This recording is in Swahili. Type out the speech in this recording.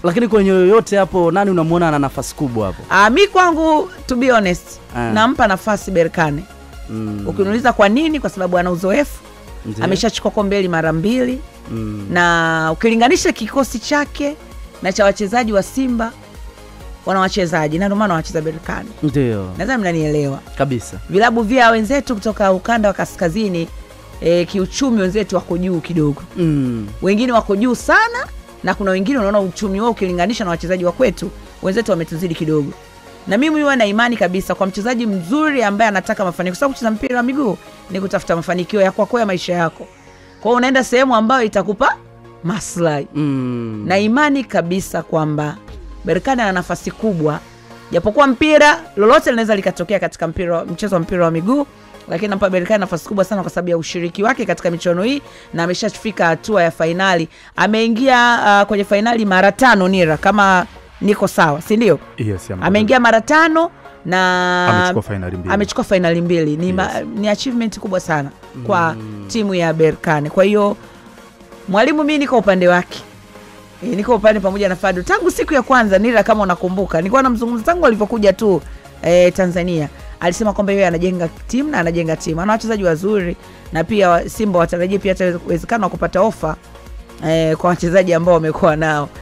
Lakini kwenye yoyote hapo nani unamuona ana nafasi kubwa hapo? Mimi kwangu to be honest, nampa nafasi Berkane. Ukiniuliza kwa nini? Kwa sababu ana uzoefu. Ameshachukua kombe mara 2. Na ukilinganisha kikosi chake na cha wachezaji wa Simba, wana wachezaji na ndio maana wanacheza Berkane. Ndio. Nadhani mnanielewa. Kabisa. Vilabu vya wenzetu kutoka ukanda wa kaskazini kiuchumi wenzetu wako juu kidogo. Wengine wako juu sana na kuna wengine unaona uchumi wao ukilinganisha na wachezaji wa kwetu, wenzetu wametuzidi kidogo. Na mimi huwa na imani kabisa kwa mchezaji mzuri ambaye anataka mafanikio, kwa sababu kucheza mpira wa miguu ni kutafuta mafanikio ya kwako ya maisha yako. Kwa hiyo unaenda sehemu ambayo itakupa maslahi. Na imani kabisa kwamba Berkane ana nafasi kubwa. Japokuwa mpira lolote linaweza likatokea katika mchezo wa mpira wa miguu, lakini nampa Berkane nafasi kubwa sana kwa sababu ya ushiriki wake katika michuano hii na ameshafika hatua ya finali. Ameingia kwenye finali mara 5 Nira, kama niko sawa, si ndio? Yes, ameingia mara 5 na amechukua finali 2. Ni achievement kubwa sana kwa timu ya Berkane. Kwa hiyo mwalimu mimi niko upande wake. Niko upande pamoja na Fadu. Tangu siku ya kwanza Nira, kama unakumbuka, nilikuwa namzungumza tangu alipokuja tu Tanzania. Alisema kwamba yeye anajenga timu na anajenga timu. Ana wachezaji wazuri na pia Simba watarajia pia uwezekano wa kupata ofa kwa wachezaji ambao wamekuwa nao.